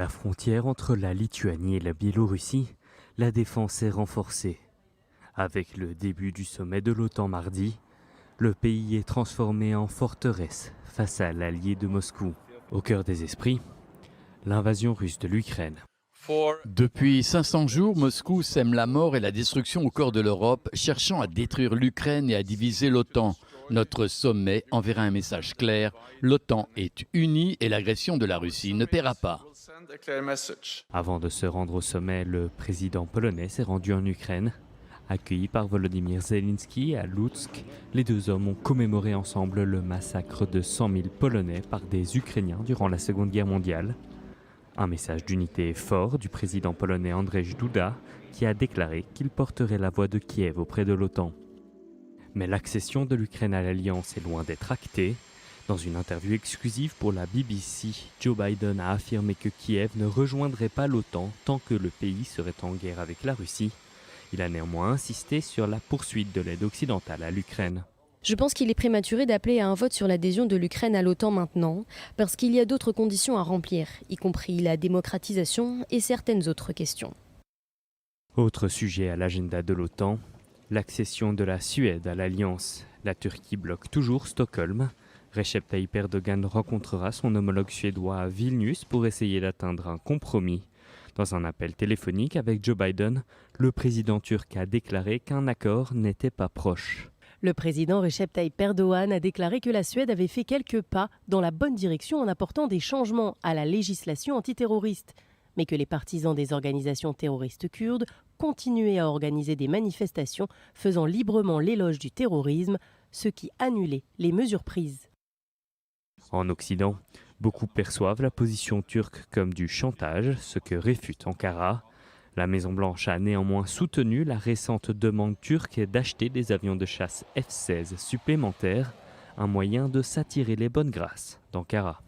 La frontière entre la Lituanie et la Biélorussie, la défense est renforcée. Avec le début du sommet de l'OTAN mardi, le pays est transformé en forteresse face à l'allié de Moscou. Au cœur des esprits, l'invasion russe de l'Ukraine. Depuis 500 jours, Moscou sème la mort et la destruction au cœur de l'Europe, cherchant à détruire l'Ukraine et à diviser l'OTAN. Notre sommet enverra un message clair. L'OTAN est unie et l'agression de la Russie ne paiera pas. Avant de se rendre au sommet, le président polonais s'est rendu en Ukraine. Accueillis par Volodymyr Zelensky à Lutsk, les deux hommes ont commémoré ensemble le massacre de 100 000 Polonais par des Ukrainiens durant la Seconde Guerre mondiale. Un message d'unité fort du président polonais Andrzej Duda, qui a déclaré qu'il porterait la voix de Kiev auprès de l'OTAN. Mais l'accession de l'Ukraine à l'Alliance est loin d'être actée. Dans une interview exclusive pour la BBC, Joe Biden a affirmé que Kiev ne rejoindrait pas l'OTAN tant que le pays serait en guerre avec la Russie. Il a néanmoins insisté sur la poursuite de l'aide occidentale à l'Ukraine. Je pense qu'il est prématuré d'appeler à un vote sur l'adhésion de l'Ukraine à l'OTAN maintenant, parce qu'il y a d'autres conditions à remplir, y compris la démocratisation et certaines autres questions. Autre sujet à l'agenda de l'OTAN, l'accession de la Suède à l'Alliance. La Turquie bloque toujours Stockholm. Recep Tayyip Erdogan rencontrera son homologue suédois à Vilnius pour essayer d'atteindre un compromis. Dans un appel téléphonique avec Joe Biden, le président turc a déclaré qu'un accord n'était pas proche. Le président Recep Tayyip Erdogan a déclaré que la Suède avait fait quelques pas dans la bonne direction en apportant des changements à la législation antiterroriste, mais que les partisans des organisations terroristes kurdes continuaient à organiser des manifestations faisant librement l'éloge du terrorisme, ce qui annulait les mesures prises. En Occident, beaucoup perçoivent la position turque comme du chantage, ce que réfute Ankara. La Maison-Blanche a néanmoins soutenu la récente demande turque d'acheter des avions de chasse F-16 supplémentaires, un moyen de s'attirer les bonnes grâces d'Ankara.